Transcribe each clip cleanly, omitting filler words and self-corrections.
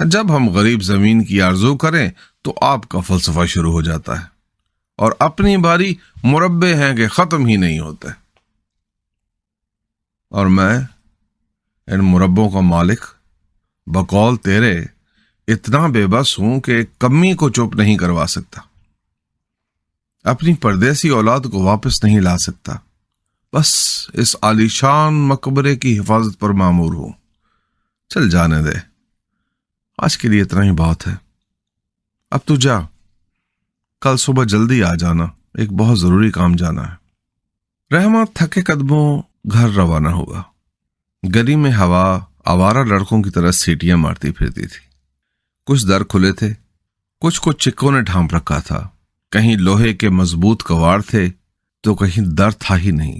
جب ہم غریب زمین کی آرزو کریں تو آپ کا فلسفہ شروع ہو جاتا ہے، اور اپنی باری مربے ہیں کہ ختم ہی نہیں ہوتے، اور میں ان مربوں کا مالک بقول تیرے اتنا بے بس ہوں کہ کمی کو چپ نہیں کروا سکتا، اپنی پردیسی اولاد کو واپس نہیں لا سکتا، بس اس عالیشان مقبرے کی حفاظت پر مامور ہوں۔ چل جانے دے، آج کے لیے اتنا ہی بہت ہے، اب تو جا، کل صبح جلدی آ جانا، ایک بہت ضروری کام جانا ہے۔ رحمہ تھکے قدموں گھر روانہ ہوا۔ گلی میں ہوا آوارہ لڑکوں کی طرح سیٹیاں مارتی پھرتی تھی، کچھ در کھلے تھے، کچھ کو چکوں نے ڈھانپ رکھا تھا، کہیں لوہے کے مضبوط کواڑ تھے تو کہیں در تھا ہی نہیں،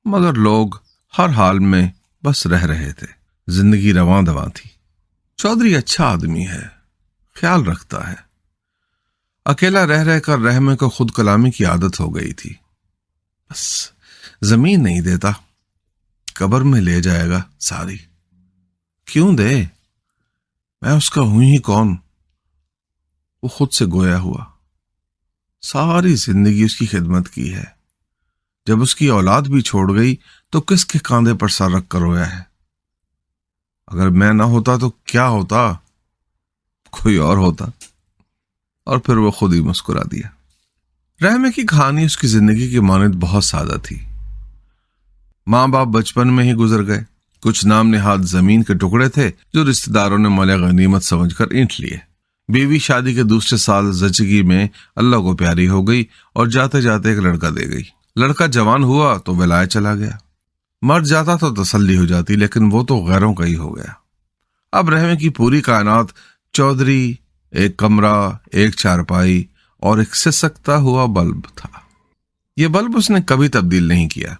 مگر لوگ ہر حال میں بس رہ رہے تھے، زندگی رواں دواں تھی۔ چودھری اچھا آدمی ہے، خیال رکھتا ہے۔ اکیلا رہ رہ کر رحمے کو خود کلامی کی عادت ہو گئی تھی، بس زمین نہیں دیتا، قبر میں لے جائے گا ساری۔ کیوں دے، میں اس کا ہوں ہی کون؟ وہ خود سے گویا ہوا، ساری زندگی اس کی خدمت کی ہے، جب اس کی اولاد بھی چھوڑ گئی تو کس کے کاندھے پر سر رکھ کر رویا ہے؟ اگر میں نہ ہوتا تو کیا ہوتا؟ کوئی اور ہوتا۔ اور پھر وہ خود ہی مسکرا دیا۔ رحمے کی کہانی اس کی زندگی کی مانند بہت سادہ تھی۔ ماں باپ بچپن میں ہی گزر گئے، کچھ نام نہاد زمین کے ٹکڑے تھے جو رشتہ داروں نے مال غنیمت سمجھ کر اینٹ لیے۔ بیوی شادی کے دوسرے سال زچگی میں اللہ کو پیاری ہو گئی اور جاتے جاتے ایک لڑکا دے گئی۔ لڑکا جوان ہوا تو ولایت چلا گیا، مر جاتا تو تسلی ہو جاتی، لیکن وہ تو غیروں کا ہی ہو گیا۔ اب رحمے کی پوری کائنات چودھری، ایک کمرہ، ایک چارپائی اور ایک سسکتا ہوا بلب تھا۔ یہ بلب اس نے کبھی تبدیل نہیں کیا،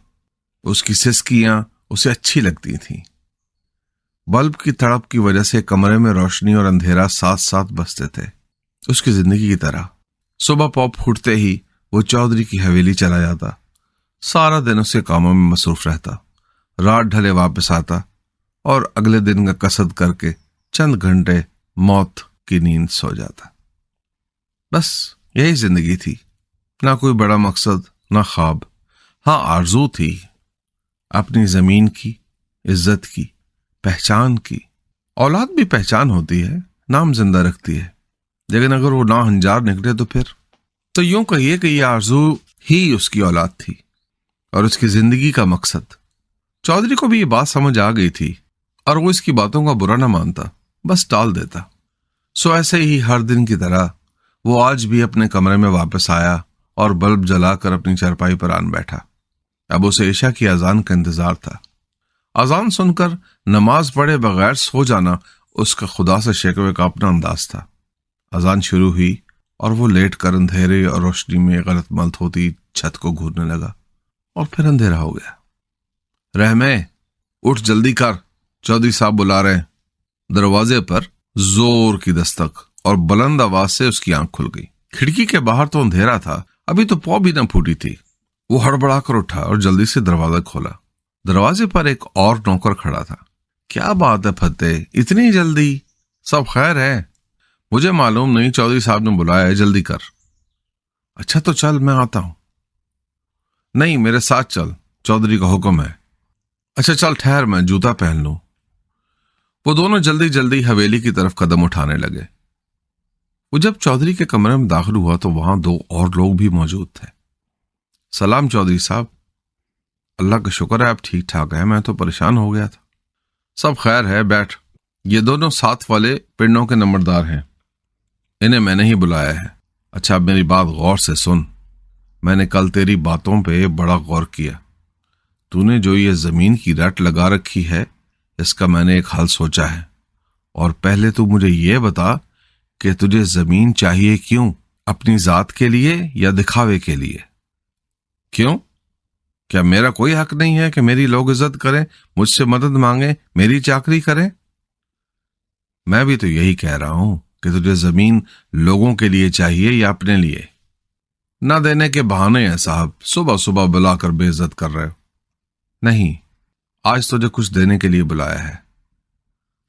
اس کی سسکیاں اسے اچھی لگتی تھیں۔ بلب کی تڑپ کی وجہ سے کمرے میں روشنی اور اندھیرا ساتھ ساتھ بستے تھے، اس کی زندگی کی طرح۔ صبح پاپ پھوٹتے ہی وہ چودھری کی حویلی چلا جاتا، سارا دن اس کے کاموں میں مصروف رہتا، رات ڈھلے واپس آتا اور اگلے دن کا قصد کر کے چند گھنٹے موت کی نیند سو جاتا۔ بس یہی زندگی تھی، نہ کوئی بڑا مقصد، نہ خواب۔ ہاں، آرزو تھی، اپنی زمین کی، عزت کی، پہچان کی۔ اولاد بھی پہچان ہوتی ہے، نام زندہ رکھتی ہے، لیکن اگر وہ نہ ہنجار نکلے تو پھر تو یوں کہیے کہ یہ آرزو ہی اس کی اولاد تھی اور اس کی زندگی کا مقصد۔ چودھری کو بھی یہ بات سمجھ آ گئی تھی اور وہ اس کی باتوں کا برا نہ مانتا، بس ٹال دیتا۔ سو ایسے ہی ہر دن کی طرح وہ آج بھی اپنے کمرے میں واپس آیا اور بلب جلا کر اپنی چارپائی پر آن بیٹھا۔ اب اسے عشاء کی اذان کا انتظار تھا۔ اذان سن کر نماز پڑھے بغیر سو جانا اس کا خدا سے شکوے کا اپنا انداز تھا۔ اذان شروع ہوئی اور وہ لیٹ کر اندھیرے اور روشنی میں غلط ملت ہوتی چھت کو گھورنے لگا، اور پھر اندھیرا ہو گیا۔ رحمے، اٹھ جلدی کر، چودھری صاحب بلا رہے ہیں۔ دروازے پر زور کی دستک اور بلند آواز سے اس کی آنکھ کھل گئی۔ کھڑکی کے باہر تو اندھیرا تھا، ابھی تو پاؤں بھی نہ پھوٹی تھی۔ وہ ہڑبڑا کر اٹھا اور جلدی سے دروازہ کھولا۔ دروازے پر ایک اور نوکر کھڑا تھا۔ کیا بات ہے فتح، اتنی جلدی؟ سب خیر ہے؟ مجھے معلوم نہیں، چودھری صاحب نے بلایا ہے، جلدی کر۔ اچھا تو چل، میں آتا ہوں۔ نہیں، میرے ساتھ چل، چودھری کا حکم ہے۔ اچھا چل ٹھہر، میں جوتا پہن لوں۔ وہ دونوں جلدی جلدی حویلی کی طرف قدم اٹھانے لگے۔ وہ جب چودھری کے کمرے میں داخل ہوا تو وہاں دو اور لوگ بھی موجود تھے۔ سلام چودھری صاحب۔ اللہ کا شکر ہے آپ ٹھیک ٹھاک ہیں، میں تو پریشان ہو گیا تھا۔ سب خیر ہے، بیٹھ۔ یہ دونوں ساتھ والے پنڈوں کے نمبردار ہیں، انہیں میں نے ہی بلایا ہے۔ اچھا اب میری بات غور سے سن، میں نے کل تیری باتوں پہ بڑا غور کیا۔ تو نے جو یہ زمین کی رٹ لگا رکھی ہے، اس کا میں نے ایک حل سوچا ہے، اور پہلے تو مجھے یہ بتا کہ تجھے زمین چاہیے کیوں؟ اپنی ذات کے لیے یا دکھاوے کے لیے؟ کیوں؟ کیا میرا کوئی حق نہیں ہے کہ میری لوگ عزت کریں، مجھ سے مدد مانگیں، میری چاکری کریں؟ میں بھی تو یہی کہہ رہا ہوں کہ تجھے زمین لوگوں کے لیے چاہیے یا اپنے لیے؟ نہ دینے کے بہانے ہیں صاحب، صبح صبح بلا کر بے عزت کر رہے ہو۔ نہیں، آج تجھے کچھ دینے کے لیے بلایا ہے۔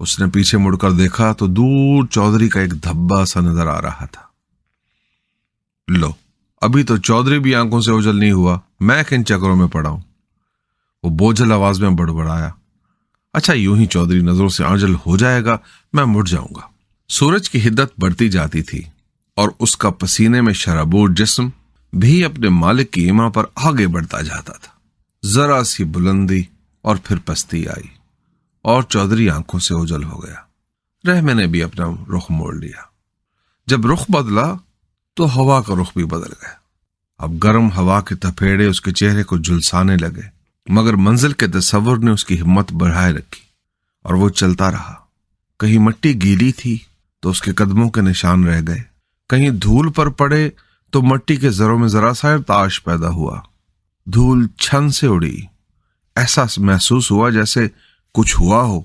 اس نے پیچھے مڑ کر دیکھا تو دور چودھری کا ایک دھبا سا نظر آ رہا تھا۔ لو، ابھی تو چودھری بھی آنکھوں سے اوجھل نہیں ہوا، میں کن چکروں میں پڑا ہوں، وہ بوجھل آواز میں بڑبڑایا۔ اچھا، یوں ہی چودھری نظروں سے اوجھل ہو جائے گا، میں مڑ جاؤں گا۔ سورج کی حدت بڑھتی جاتی تھی اور اس کا پسینے میں شرابور جسم بھی اپنے مالک کی ایما پر آگے بڑھتا جاتا تھا۔ ذرا سی بلندی اور پھر پستی آئی اور چودھری آنکھوں سے اوجھل ہو گیا۔ رحمے نے بھی اپنا رخ موڑ لیا۔ جب رخ بدلا تو ہوا کا رخ بھی بدل گیا۔ اب گرم ہوا کے تپیڑے اس کے چہرے کو جھلسانے لگے، مگر منزل کے تصور نے اس کی ہمت بڑھائے رکھی اور وہ چلتا رہا۔ کہیں مٹی گیلی تھی تو اس کے قدموں کے نشان رہ گئے، کہیں دھول پر پڑے تو مٹی کے ذروں میں ذرا سا ارتعاش پیدا ہوا۔ دھول چھن سے اڑی، ایسا محسوس ہوا جیسے کچھ ہوا ہو،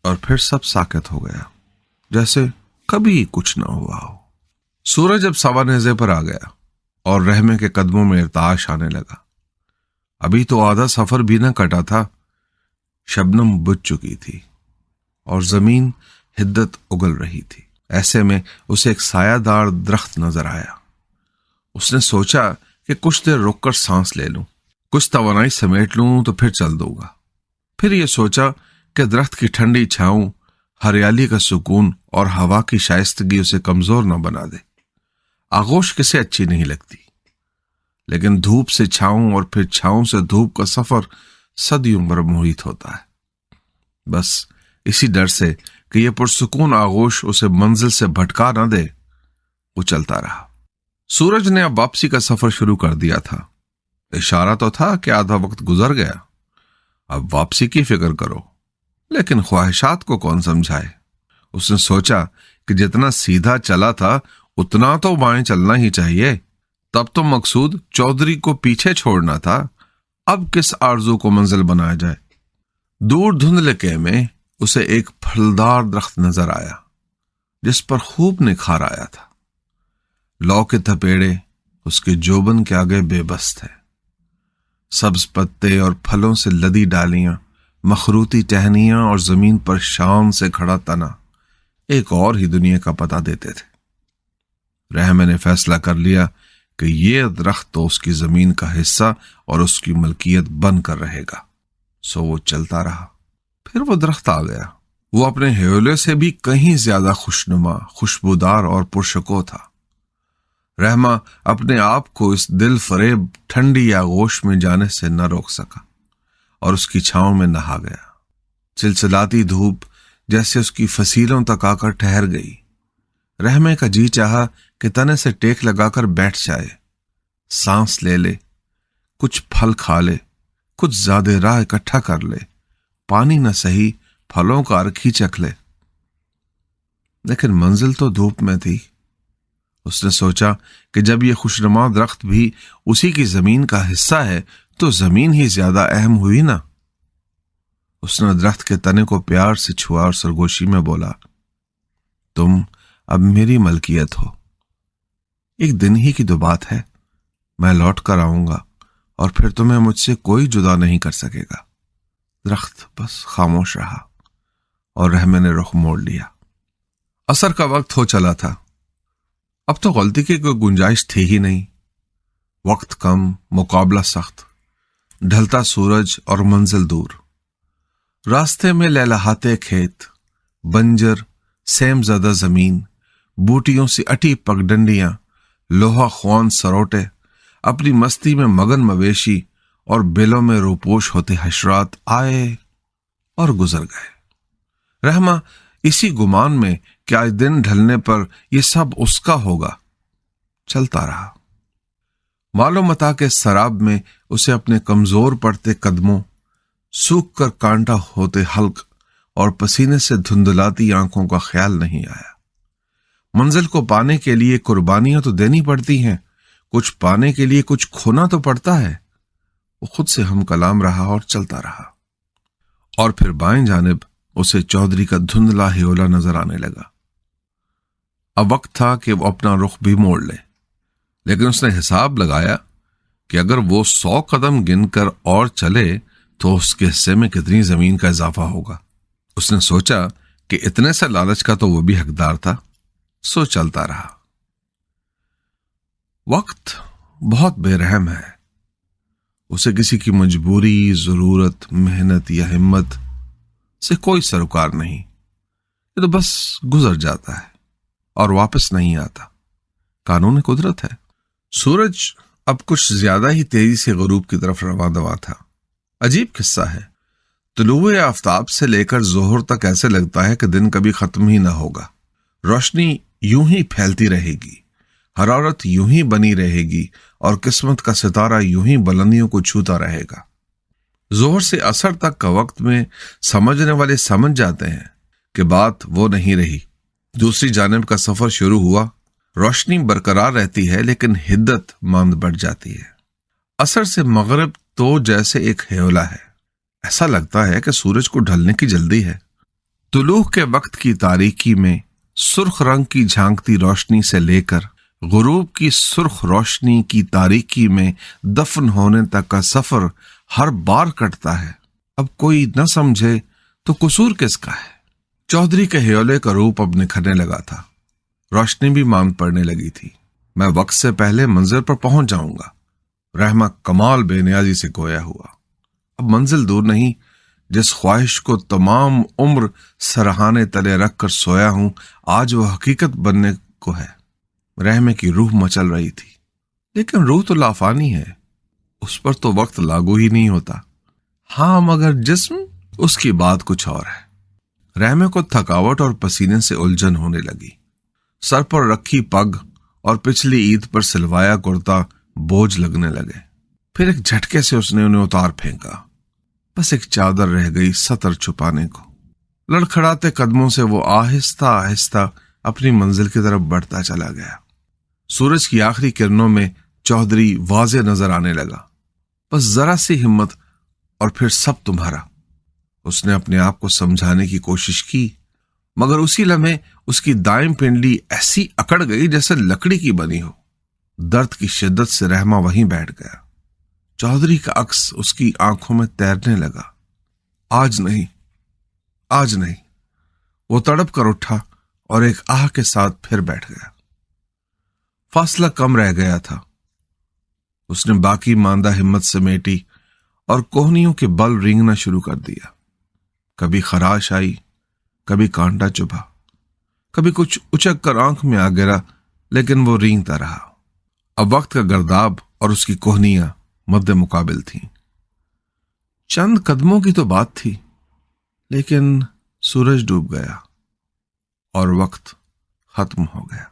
اور پھر سب ساکت ہو گیا جیسے کبھی کچھ نہ ہوا ہو۔ سورج اب سوا نیزے پر آ گیا اور رحمے کے قدموں میں ارتعاش آنے لگا۔ ابھی تو آدھا سفر بھی نہ کٹا تھا، شبنم بجھ چکی تھی اور زمین حدت اگل رہی تھی۔ ایسے میں اسے ایک سایہ دار درخت نظر آیا۔ اس نے سوچا کہ کچھ دیر رک کر سانس لے لوں، کچھ توانائی سمیٹ لوں تو پھر چل دوں گا۔ پھر یہ سوچا کہ درخت کی ٹھنڈی چھاؤں، ہریالی کا سکون اور ہوا کی شائستگی اسے کمزور نہ بنا دے۔ آغوش کسے اچھی نہیں لگتی، لیکن دھوپ سے چھاؤں اور پھر چھاؤں سے دھوپ کا سفر صدیوں بھر محیط ہوتا ہے۔ بس اسی ڈر سے کہ یہ پرسکون آغوش اسے منزل سے بھٹکا نہ دے، وہ چلتا رہا۔ سورج نے اب واپسی کا سفر شروع کر دیا تھا۔ اشارہ تو تھا کہ آدھا وقت گزر گیا، اب واپسی کی فکر کرو، لیکن خواہشات کو کون سمجھائے۔ اس نے سوچا کہ جتنا سیدھا چلا تھا اتنا تو بائیں چلنا ہی چاہیے، تب تو مقصود چودھری کو پیچھے چھوڑنا تھا۔ اب کس آرزو کو منزل بنایا جائے؟ دور دھندلکے میں اسے ایک پھلدار درخت نظر آیا جس پر خوب نکھار آیا تھا۔ لو کے تھپیڑے اس کے جوبن کے آگے بے بس تھے۔ سبز پتے اور پھلوں سے لدی ڈالیاں، مخروطی ٹہنیاں اور زمین پر شان سے کھڑا تنا ایک اور ہی دنیا کا پتہ دیتے تھے۔ رحمے نے فیصلہ کر لیا کہ یہ درخت تو اس کی زمین کا حصہ اور اس کی ملکیت بن کر رہے گا۔ سو وہ چلتا رہا۔ پھر وہ درخت آ گیا۔ وہ اپنے ہیولے سے بھی کہیں زیادہ خوشنما، خوشبودار اور پرشکو تھا۔ رحمہ اپنے آپ کو اس دل فریب ٹھنڈی آغوش میں جانے سے نہ روک سکا اور اس کی چھاؤں میں نہا گیا۔ چلچلاتی دھوپ جیسے اس کی فصیلوں تک آ کر ٹھہر گئی۔ رحمے کا جی چاہا کہ تنے سے ٹیک لگا کر بیٹھ جائے، سانس لے لے، کچھ پھل کھا لے، کچھ زیادہ راہ اکٹھا کر لے، پانی نہ سہی پھلوں کا ارکھی چکھ لے، لیکن منزل تو دھوپ میں تھی۔ اس نے سوچا کہ جب یہ خوشنما درخت بھی اسی کی زمین کا حصہ ہے تو زمین ہی زیادہ اہم ہوئی نا۔ اس نے درخت کے تنے کو پیار سے چھوا اور سرگوشی میں بولا، تم اب میری ملکیت ہو۔ ایک دن ہی کی تو بات ہے، میں لوٹ کر آؤں گا اور پھر تمہیں مجھ سے کوئی جدا نہیں کر سکے گا۔ درخت بس خاموش رہا اور رحمے نے رخ موڑ لیا۔ عصر کا وقت ہو چلا تھا۔ اب تو غلطی کی کوئی گنجائش تھی ہی نہیں۔ وقت کم، مقابلہ سخت، ڈھلتا سورج اور منزل دور۔ راستے میں لہلہاتے کھیت، بنجر سیم زدہ زمین، بوٹیوں سے اٹی پگڈنڈیاں، لوہا خوان سروٹے، اپنی مستی میں مگن مویشی اور بیلوں میں روپوش ہوتے حشرات آئے اور گزر گئے۔ رحمہ اسی گمان میں کہ آج دن ڈھلنے پر یہ سب اس کا ہوگا چلتا رہا۔ معلوم متا کے سراب میں اسے اپنے کمزور پڑتے قدموں، سوکھ کر کانٹا ہوتے حلق اور پسینے سے دھندلاتی آنکھوں کا خیال نہیں آیا۔ منزل کو پانے کے لیے قربانیاں تو دینی پڑتی ہیں، کچھ پانے کے لیے کچھ کھونا تو پڑتا ہے۔ وہ خود سے ہم کلام رہا اور چلتا رہا، اور پھر بائیں جانب اسے چودھری کا دھندلا ہیولا نظر آنے لگا۔ اب وقت تھا کہ وہ اپنا رخ بھی موڑ لے، لیکن اس نے حساب لگایا کہ اگر وہ 100 قدم گن کر اور چلے تو اس کے حصے میں کتنی زمین کا اضافہ ہوگا۔ اس نے سوچا کہ اتنے سے لالچ کا تو وہ بھی حقدار تھا، سو چلتا رہا۔ وقت بہت بے رحم ہے، اسے کسی کی مجبوری، ضرورت، محنت یا ہمت سے کوئی سروکار نہیں، یہ تو بس گزر جاتا ہے اور واپس نہیں آتا۔ قانون قدرت ہے۔ سورج اب کچھ زیادہ ہی تیزی سے غروب کی طرف رواں دواں تھا۔ عجیب قصہ ہے، طلوع آفتاب سے لے کر ظہر تک ایسے لگتا ہے کہ دن کبھی ختم ہی نہ ہوگا۔ روشنی یوں ہی پھیلتی رہے گی، حرارت یوں ہی بنی رہے گی، اور قسمت کا ستارہ یوں ہی بلندیوں کو چھوتا رہے گا۔ ظہر سے عصر تک کا وقت میں سمجھنے والے سمجھ جاتے ہیں کہ بات وہ نہیں رہی۔ دوسری جانب کا سفر شروع ہوا، روشنی برقرار رہتی ہے لیکن حدت ماند بڑھ جاتی ہے۔ عصر سے مغرب تو جیسے ایک ہیولا ہے، ایسا لگتا ہے کہ سورج کو ڈھلنے کی جلدی ہے۔ طلوع کے وقت کی تاریکی میں سرخ رنگ کی جھانکتی روشنی سے لے کر غروب کی سرخ روشنی کی تاریکی میں دفن ہونے تک کا سفر ہر بار کٹتا ہے۔ اب کوئی نہ سمجھے تو قصور کس کا ہے؟ چودھری کے ہیولے کا روپ اب نکھرنے لگا تھا، روشنی بھی ماند پڑنے لگی تھی۔ میں وقت سے پہلے منزل پر پہنچ جاؤں گا، رحمہ کمال بے نیازی سے گویا ہوا۔ اب منزل دور نہیں، جس خواہش کو تمام عمر سرہانے تلے رکھ کر سویا ہوں، آج وہ حقیقت بننے کو ہے۔ رحمہ کی روح مچل رہی تھی، لیکن روح تو لافانی ہے، اس پر تو وقت لاگو ہی نہیں ہوتا۔ ہاں مگر جسم، اس کی بات کچھ اور ہے۔ رحمہ کو تھکاوٹ اور پسینے سے الجھن ہونے لگی۔ سر پر رکھی پگ اور پچھلی عید پر سلوایا کرتا بوجھ لگنے لگے۔ پھر ایک جھٹکے سے اس نے انہیں اتار پھینکا، بس ایک چادر رہ گئی سطر چھپانے کو۔ لڑکھڑاتے قدموں سے وہ آہستہ آہستہ اپنی منزل کی طرف بڑھتا چلا گیا۔ سورج کی آخری کرنوں میں چودھری واضح نظر آنے لگا۔ بس ذرا سی ہمت اور پھر سب تمہارا۔ اس نے اپنے آپ کو سمجھانے کی کوشش کی، مگر اسی لمحے اس کی دائیں پنڈلی ایسی اکڑ گئی جیسے لکڑی کی بنی ہو۔ درد کی شدت سے رحمہ وہیں بیٹھ گیا۔ چودھری کا عکس اس کی آنکھوں میں تیرنے لگا۔ آج نہیں، آج نہیں۔ وہ تڑپ کر اٹھا اور ایک آہ کے ساتھ پھر بیٹھ گیا۔ فاصلہ کم رہ گیا تھا۔ اس نے باقی ماندہ ہمت سمیٹی اور کوہنیوں کے بل رینگنا شروع کر دیا۔ کبھی خراش آئی، کبھی کانٹا چبھا، کبھی کچھ اچک کر آنکھ میں آ گرا، لیکن وہ رینگتا رہا۔ اب وقت کا گرداب اور اس کی کوہنیاں مد مقابل تھیں۔ چند قدموں کی تو بات تھی، لیکن سورج ڈوب گیا اور وقت ختم ہو گیا۔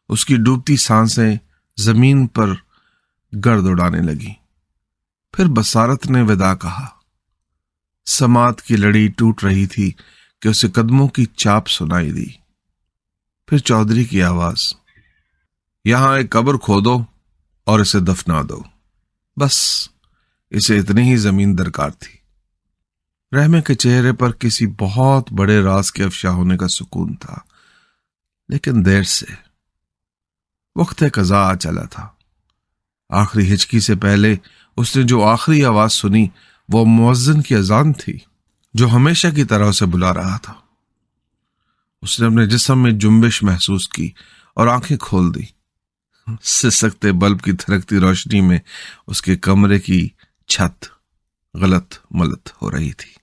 اس کی ڈوبتی سانسیں زمین پر گرد اڑانے لگی۔ پھر بصارت نے وداع کہا۔ سماعت کی لڑی ٹوٹ رہی تھی کہ اسے قدموں کی چاپ سنائی دی۔ پھر چودھری کی آواز، یہاں ایک قبر کھودو اور اسے دفنا دو۔ بس اسے اتنی ہی زمین درکار تھی۔ رحمہ کے چہرے پر کسی بہت بڑے راز کے افشا ہونے کا سکون تھا، لیکن دیر سے۔ وقت قضا آ چلا تھا۔ آخری ہچکی سے پہلے اس نے جو آخری آواز سنی وہ مؤذن کی اذان تھی، جو ہمیشہ کی طرح اسے بلا رہا تھا۔ اس نے اپنے جسم میں جنبش محسوس کی اور آنکھیں کھول دی۔ سسکتے بلب کی تھرکتی روشنی میں اس کے کمرے کی چھت غلط ملت ہو رہی تھی۔